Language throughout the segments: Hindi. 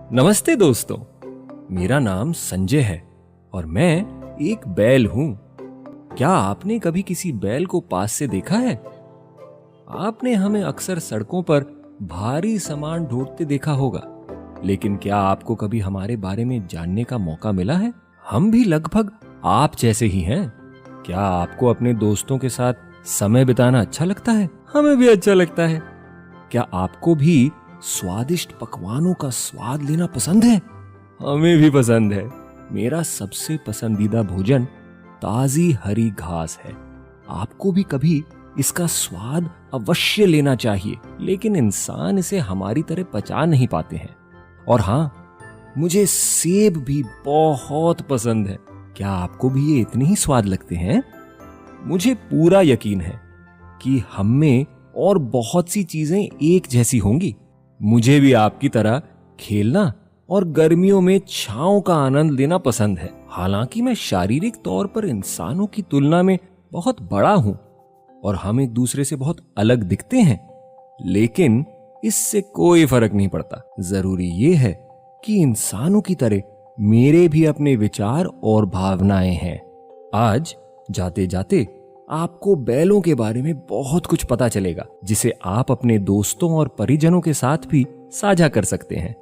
नमस्ते दोस्तों, मेरा नाम संजय है और मैं एक बैल हूं। क्या आपने कभी किसी बैल को पास से देखा है? आपने हमें अक्सर सड़कों पर भारी सामान ढोते देखा होगा, लेकिन क्या आपको कभी हमारे बारे में जानने का मौका मिला है? हम भी लगभग आप जैसे ही हैं। क्या आपको अपने दोस्तों के साथ समय बिताना अच्छा लगता है? हमें भी अच्छा लगता है। क्या आपको भी स्वादिष्ट पकवानों का स्वाद लेना पसंद है? हमें भी पसंद है। मेरा सबसे पसंदीदा भोजन ताजी हरी घास है। आपको भी कभी इसका स्वाद अवश्य लेना चाहिए, लेकिन इंसान इसे हमारी तरह पचा नहीं पाते हैं। और हाँ, मुझे सेब भी बहुत पसंद है। क्या आपको भी ये इतने ही स्वाद लगते हैं? मुझे पूरा यकीन है कि हम में और बहुत सी चीजें एक जैसी होंगी। मुझे भी आपकी तरह खेलना और गर्मियों में छांव का आनंद लेना पसंद है। हालांकि मैं शारीरिक तौर पर इंसानों की तुलना में बहुत बड़ा हूं और हम एक दूसरे से बहुत अलग दिखते हैं, लेकिन इससे कोई फर्क नहीं पड़ता। जरूरी ये है कि इंसानों की तरह मेरे भी अपने विचार और भावनाएं हैं। आज जाते जाते आपको बैलों के बारे में बहुत कुछ पता चलेगा, जिसे आप अपने दोस्तों और परिजनों के साथ भी साझा कर सकते हैं।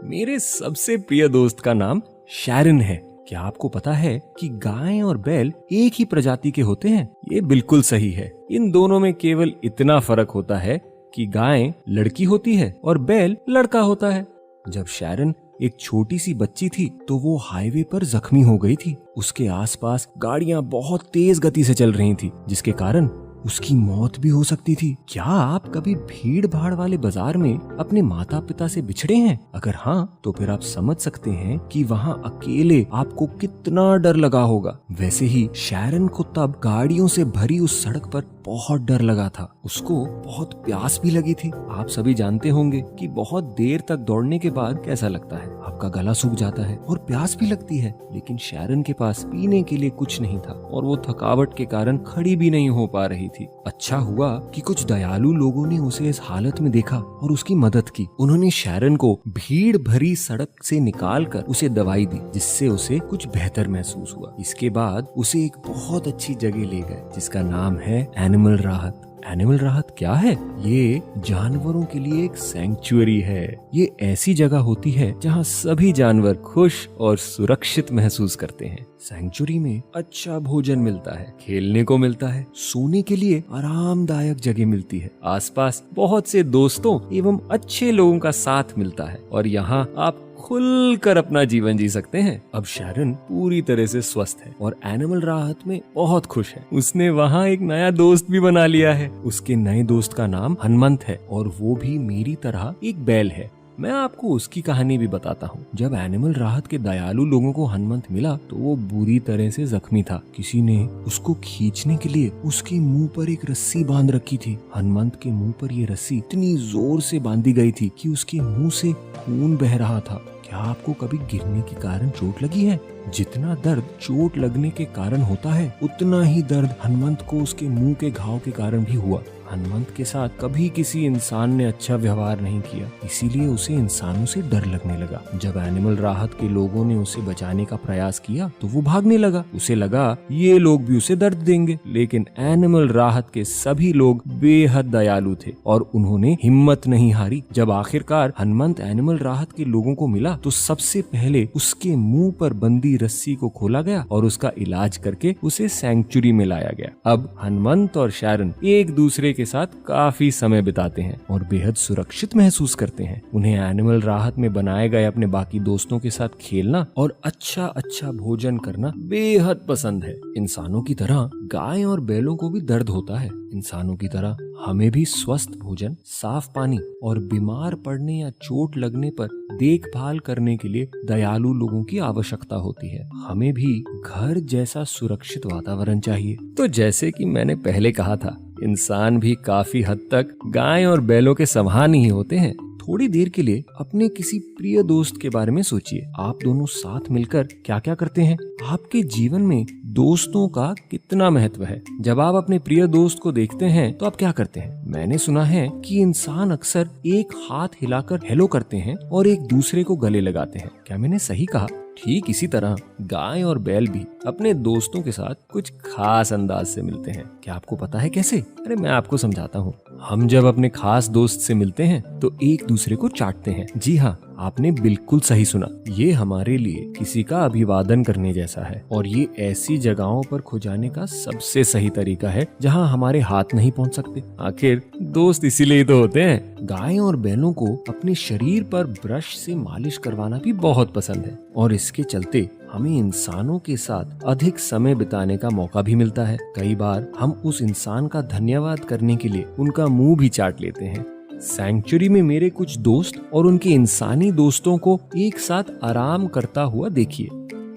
मेरे सबसे प्रिय दोस्त का नाम शैरन है। क्या आपको पता है कि गाय और बैल एक ही प्रजाति के होते हैं? ये बिल्कुल सही है। इन दोनों में केवल इतना फर्क होता है कि गाय लड़की होती है और बैल लड़का होता है। जब शैरन एक छोटी सी बच्ची थी तो वो हाईवे पर जख्मी हो गई थी। उसके आसपास गाड़ियां बहुत तेज गति से चल रही थी, जिसके कारण उसकी मौत भी हो सकती थी। क्या आप कभी भीड़ भाड़ वाले बाजार में अपने माता पिता से बिछड़े हैं? अगर हाँ, तो फिर आप समझ सकते हैं कि वहाँ अकेले आपको कितना डर लगा होगा। वैसे ही शैरन को तब गाड़ियों से भरी उस सड़क पर बहुत डर लगा था। उसको बहुत प्यास भी लगी थी। आप सभी जानते होंगे कि बहुत देर तक दौड़ने के बाद कैसा लगता है। आपका गला सूख जाता है और प्यास भी लगती है, लेकिन शैरन के पास पीने के लिए कुछ नहीं था और वो थकावट के कारण खड़ी भी नहीं हो पा रही थी। अच्छा हुआ कि कुछ दयालु लोगों ने उसे इस हालत में देखा और उसकी मदद की। उन्होंने शैरन को भीड़ भरी सड़क से निकालकर उसे दवाई दी, जिससे उसे कुछ बेहतर महसूस हुआ। इसके बाद उसे एक बहुत अच्छी जगह ले गए, जिसका नाम है एनिमल राहत। एनिमल राहत क्या है? ये जानवरों के लिए एक सैंक्चुअरी है। ये ऐसी जगह होती है जहाँ सभी जानवर खुश और सुरक्षित महसूस करते हैं। सैंक्चुअरी में अच्छा भोजन मिलता है, खेलने को मिलता है, सोने के लिए आरामदायक जगह मिलती है, आसपास बहुत से दोस्तों एवं अच्छे लोगों का साथ मिलता है और यहाँ आप खुलकर अपना जीवन जी सकते हैं। अब शैरन पूरी तरह से स्वस्थ है और एनिमल राहत में बहुत खुश है। उसने वहाँ एक नया दोस्त भी बना लिया है। उसके नए दोस्त का नाम हनुमंत है और वो भी मेरी तरह एक बैल है। मैं आपको उसकी कहानी भी बताता हूँ। जब एनिमल राहत के दयालु लोगों को हनुमंत मिला तो वो बुरी तरह से जख्मी था। किसी ने उसको खींचने के लिए उसके मुंह पर एक रस्सी बांध रखी थी। हनुमंत के मुंह पर ये रस्सी इतनी जोर से बांधी गई थी कि उसके मुंह से खून बह रहा था। क्या आपको कभी गिरने के कारण चोट लगी है? जितना दर्द चोट लगने के कारण होता है, उतना ही दर्द हनुमंत को उसके मुंह के घाव के कारण भी हुआ। हनुमंत के साथ कभी किसी इंसान ने अच्छा व्यवहार नहीं किया, इसीलिए उसे इंसानों से डर लगने लगा। जब एनिमल राहत के लोगों ने उसे बचाने का प्रयास किया तो वो भागने लगा। उसे लगा ये लोग भी उसे दर्द देंगे, लेकिन एनिमल राहत के सभी लोग बेहद दयालु थे और उन्होंने हिम्मत नहीं हारी। जब आखिरकार हनुमंत एनिमल राहत के लोगों को मिला तो सबसे पहले उसके मुंह पर बंदी रस्सी को खोला गया और उसका इलाज करके उसे सैंक्चुरी में लाया गया। अब हनुमंत और शैरन एक दूसरे के साथ काफी समय बिताते हैं और बेहद सुरक्षित महसूस करते हैं। उन्हें एनिमल राहत में बनाए गए अपने बाकी दोस्तों के साथ खेलना और अच्छा अच्छा भोजन करना बेहद पसंद है। इंसानों की तरह गाय और बैलों को भी दर्द होता है। इंसानों की तरह हमें भी स्वस्थ भोजन, साफ पानी और बीमार पड़ने या चोट लगने पर देखभाल करने के लिए दयालु लोगों की आवश्यकता होती है। हमें भी घर जैसा सुरक्षित वातावरण चाहिए। तो जैसे कि मैंने पहले कहा था, इंसान भी काफी हद तक गाय और बैलों के समान ही होते हैं। थोड़ी देर के लिए अपने किसी प्रिय दोस्त के बारे में सोचिए। आप दोनों साथ मिलकर क्या क्या करते हैं? आपके जीवन में दोस्तों का कितना महत्व है? जब आप अपने प्रिय दोस्त को देखते हैं तो आप क्या करते हैं? मैंने सुना है कि इंसान अक्सर एक हाथ हिलाकर हेलो करते हैं और एक दूसरे को गले लगाते हैं। क्या मैंने सही कहा? ठीक इसी तरह गाय और बैल भी अपने दोस्तों के साथ कुछ खास अंदाज से मिलते हैं। क्या आपको पता है कैसे? अरे मैं आपको समझाता हूँ। हम जब अपने खास दोस्त से मिलते हैं तो एक दूसरे को चाटते हैं। जी हाँ, आपने बिल्कुल सही सुना। ये हमारे लिए किसी का अभिवादन करने जैसा है और ये ऐसी जगहों पर खो जाने का सबसे सही तरीका है जहाँ हमारे हाथ नहीं पहुँच सकते। आखिर दोस्त इसीलिए तो होते हैं। गाय और बैलों को अपने शरीर पर ब्रश से मालिश करवाना भी बहुत पसंद है और इसके चलते हमें इंसानों के साथ अधिक समय बिताने का मौका भी मिलता है। कई बार हम उस इंसान का धन्यवाद करने के लिए उनका मुंह भी चाट लेते हैं। सैंक्चुरी में मेरे कुछ दोस्त और उनके इंसानी दोस्तों को एक साथ आराम करता हुआ देखिए।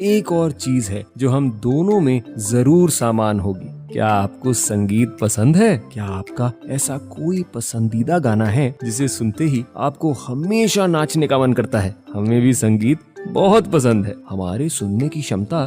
एक और चीज है जो हम दोनों में जरूर सामान होगी। क्या आपको संगीत पसंद है? क्या आपका ऐसा कोई पसंदीदा गाना है जिसे सुनते ही आपको हमेशा नाचने का मन करता है? हमें भी संगीत बहुत पसंद है। हमारे सुनने की क्षमता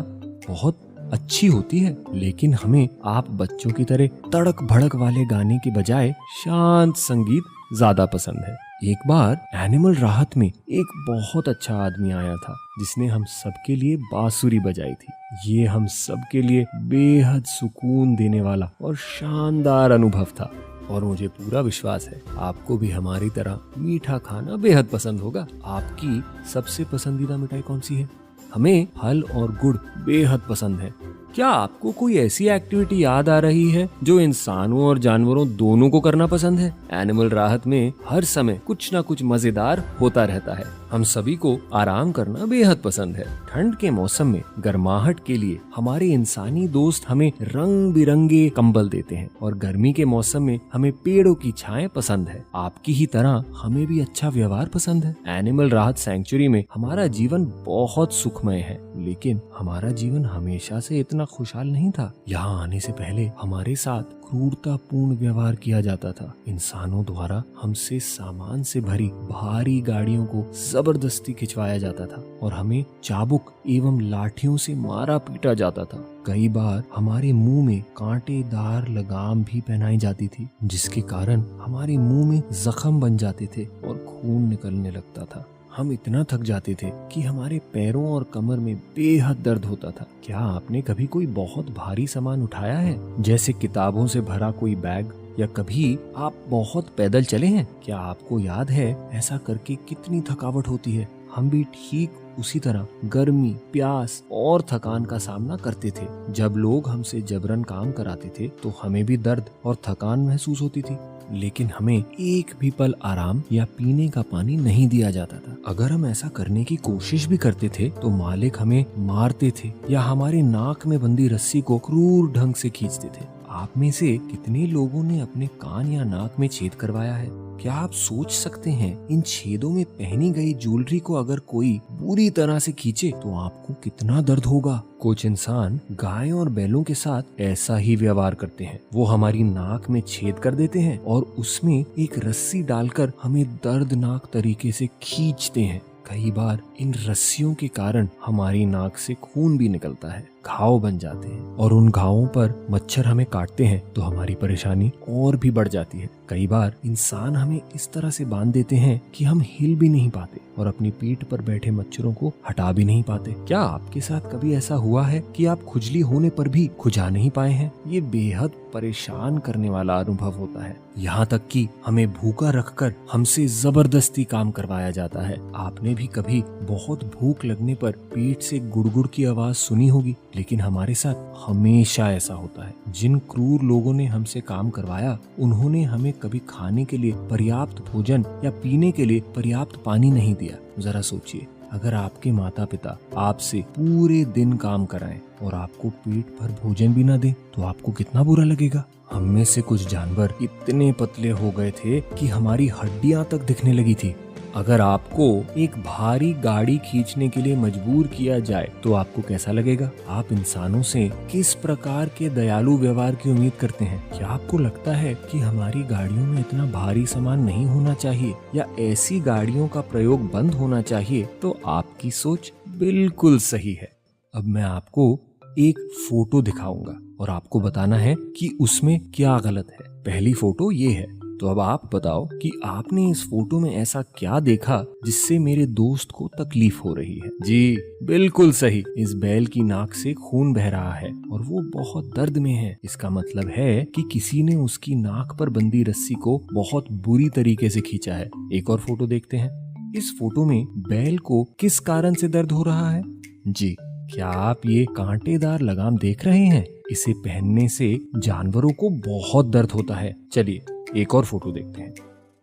बहुत अच्छी होती है, लेकिन हमें आप बच्चों की तरह तड़क भड़क वाले गाने के बजाय शांत संगीत ज्यादा पसंद है। एक बार एनिमल राहत में एक बहुत अच्छा आदमी आया था जिसने हम सबके लिए बांसुरी बजाई थी। ये हम सबके लिए बेहद सुकून देने वाला और शानदार अनुभव था और मुझे पूरा विश्वास है आपको भी हमारी तरह मीठा खाना बेहद पसंद होगा। आपकी सबसे पसंदीदा मिठाई कौन सी है? हमें फल और गुड़ बेहद पसंद है। क्या आपको कोई ऐसी एक्टिविटी याद आ रही है जो इंसानों और जानवरों दोनों को करना पसंद है? एनिमल राहत में हर समय कुछ ना कुछ मजेदार होता रहता है। हम सभी को आराम करना बेहद पसंद है। ठंड के मौसम में गर्माहट के लिए हमारे इंसानी दोस्त हमें रंग बिरंगे कंबल देते हैं और गर्मी के मौसम में हमें पेड़ों की छाएं पसंद है। आपकी ही तरह हमें भी अच्छा व्यवहार पसंद है। एनिमल राहत सैंक्चुरी में हमारा जीवन बहुत सुखमय है, लेकिन हमारा जीवन हमेशा से इतना खुशहाल नहीं था। यहाँ आने से पहले हमारे साथ क्रूरतापूर्ण व्यवहार किया जाता था। इंसानों द्वारा हमसे सामान से भरी भारी गाड़ियों को जबरदस्ती खिंचवाया जाता था और हमें चाबुक एवं लाठियों से मारा पीटा जाता था। कई बार हमारे मुंह में कांटेदार लगाम भी पहनाई जाती थी, जिसके कारण हमारे मुंह में जख्म बन जाते थे और खून निकलने लगता था। हम इतना थक जाते थे कि हमारे पैरों और कमर में बेहद दर्द होता था। क्या आपने कभी कोई बहुत भारी सामान उठाया है, जैसे किताबों से भरा कोई बैग, या कभी आप बहुत पैदल चले हैं? क्या आपको याद है ऐसा करके कितनी थकावट होती है? हम भी ठीक उसी तरह गर्मी, प्यास और थकान का सामना करते थे। जब लोग हमसे जबरन काम कराते थे तो हमें भी दर्द और थकान महसूस होती थी, लेकिन हमें एक भी पल आराम या पीने का पानी नहीं दिया जाता था। अगर हम ऐसा करने की कोशिश भी करते थे तो मालिक हमें मारते थे या हमारे नाक में बंधी रस्सी को क्रूर ढंग से खींचते थे। आप में से कितने लोगों ने अपने कान या नाक में छेद करवाया है? क्या आप सोच सकते हैं इन छेदों में पहनी गई ज्वेलरी को अगर कोई बुरी तरह से खींचे तो आपको कितना दर्द होगा? कुछ इंसान गाय और बैलों के साथ ऐसा ही व्यवहार करते हैं। वो हमारी नाक में छेद कर देते हैं और उसमें एक रस्सी डालकर हमें दर्दनाक तरीके से खींचते हैं। कई बार इन रस्सियों के कारण हमारी नाक से खून भी निकलता है, घाव बन जाते हैं और उन घावों पर मच्छर हमें काटते हैं तो हमारी परेशानी और भी बढ़ जाती है। कई बार इंसान हमें इस तरह से बांध देते हैं कि हम हिल भी नहीं पाते और अपनी पीठ पर बैठे मच्छरों को हटा भी नहीं पाते। क्या आपके साथ कभी ऐसा हुआ है कि आप खुजली होने पर भी खुजा नहीं पाए हैं? ये बेहद परेशान करने वाला अनुभव होता है। यहाँ तक कि हमें भूखा रखकर हमसे जबरदस्ती काम करवाया जाता है। आपने भी कभी बहुत भूख लगने पर पेट से गुड़गुड़ की आवाज सुनी होगी, लेकिन हमारे साथ हमेशा ऐसा होता है। जिन क्रूर लोगों ने हमसे काम करवाया उन्होंने हमें कभी खाने के लिए पर्याप्त भोजन या पीने के लिए पर्याप्त पानी नहीं दिया। जरा सोचिए, अगर आपके माता पिता आपसे पूरे दिन काम कराएं और आपको पेट भर भोजन भी न दें तो आपको कितना बुरा लगेगा। हम में से कुछ जानवर इतने पतले हो गए थे कि हमारी हड्डियां तक दिखने लगी थी। अगर आपको एक भारी गाड़ी खींचने के लिए मजबूर किया जाए तो आपको कैसा लगेगा? आप इंसानों से किस प्रकार के दयालु व्यवहार की उम्मीद करते हैं? क्या आपको लगता है कि हमारी गाड़ियों में इतना भारी सामान नहीं होना चाहिए या ऐसी गाड़ियों का प्रयोग बंद होना चाहिए? तो आपकी सोच बिल्कुल सही है। अब मैं आपको एक फोटो दिखाऊंगा और आपको बताना है कि उसमें क्या गलत है। पहली फोटो ये है, तो अब आप बताओ कि आपने इस फोटो में ऐसा क्या देखा जिससे मेरे दोस्त को तकलीफ हो रही है? जी बिल्कुल सही, इस बैल की नाक से खून बह रहा है और वो बहुत दर्द में है। इसका मतलब है कि किसी ने उसकी नाक पर बंधी रस्सी को बहुत बुरी तरीके से खींचा है। एक और फोटो देखते हैं। इस फोटो में बैल को किस कारण से दर्द हो रहा है? जी, क्या आप ये कांटेदार लगाम देख रहे हैं? इसे पहनने से जानवरों को बहुत दर्द होता है। चलिए एक और फोटो देखते हैं।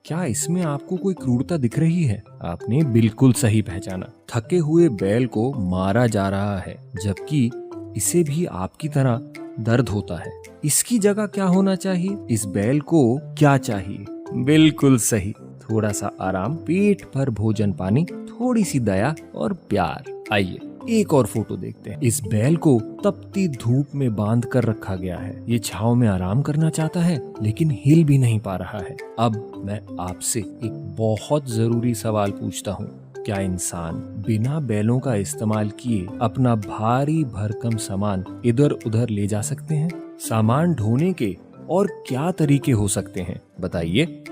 क्या इसमें आपको कोई क्रूरता दिख रही है? आपने बिल्कुल सही पहचाना। थके हुए बैल को मारा जा रहा है, जबकि इसे भी आपकी तरह दर्द होता है। इसकी जगह क्या होना चाहिए? इस बैल को क्या चाहिए? बिल्कुल सही, थोड़ा सा आराम, पेट भर भोजन पानी, थोड़ी सी दया और प्यार। आइए एक और फोटो देखते हैं। इस बैल को तपती धूप में बांध कर रखा गया है। ये छांव में आराम करना चाहता है लेकिन हिल भी नहीं पा रहा है। अब मैं आपसे एक बहुत जरूरी सवाल पूछता हूँ। क्या इंसान बिना बैलों का इस्तेमाल किए अपना भारी भरकम सामान इधर उधर ले जा सकते हैं? सामान ढोने के और क्या तरीके हो सकते हैं बताइए?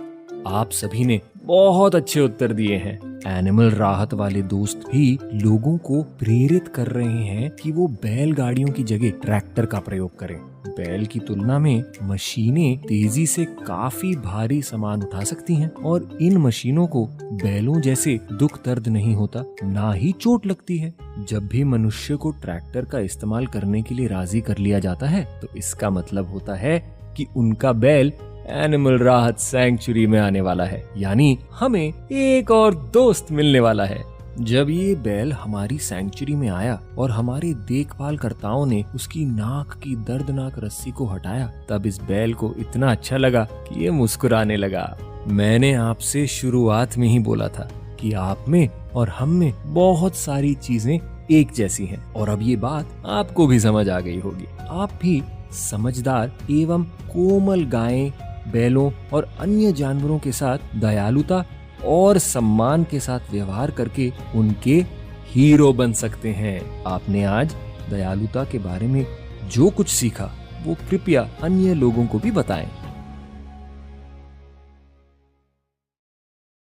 आप सभी ने बहुत अच्छे उत्तर दिए हैं। एनिमल राहत वाले दोस्त भी लोगों को प्रेरित कर रहे हैं कि वो बैलगाड़ियों की जगह ट्रैक्टर का प्रयोग करें। बैल की तुलना में मशीनें तेजी से काफी भारी सामान उठा सकती हैं और इन मशीनों को बैलों जैसे दुख दर्द नहीं होता, ना ही चोट लगती है। जब भी मनुष्य को ट्रैक्टर का इस्तेमाल करने के लिए राजी कर लिया जाता है तो इसका मतलब होता है कि उनका बैल एनिमल राहत सैंक्चुरी में आने वाला है, यानी हमें एक और दोस्त मिलने वाला है। जब ये बैल हमारी सैंक्चुरी में आया और हमारे देखभाल कर्ताओं ने उसकी नाक की दर्दनाक रस्सी को हटाया, तब इस बैल को इतना अच्छा लगा कि ये मुस्कुराने लगा। मैंने आपसे शुरुआत में ही बोला था कि आप में और हम में बहुत सारी चीजें एक जैसी हैं और अब ये बात आपको भी समझ आ गई होगी। आप भी समझदार एवं कोमल गायें, बैलों और अन्य जानवरों के साथ दयालुता और सम्मान के साथ व्यवहार करके उनके हीरो बन सकते हैं। आपने आज दयालुता के बारे में जो कुछ सीखा वो कृपया अन्य लोगों को भी बताएं।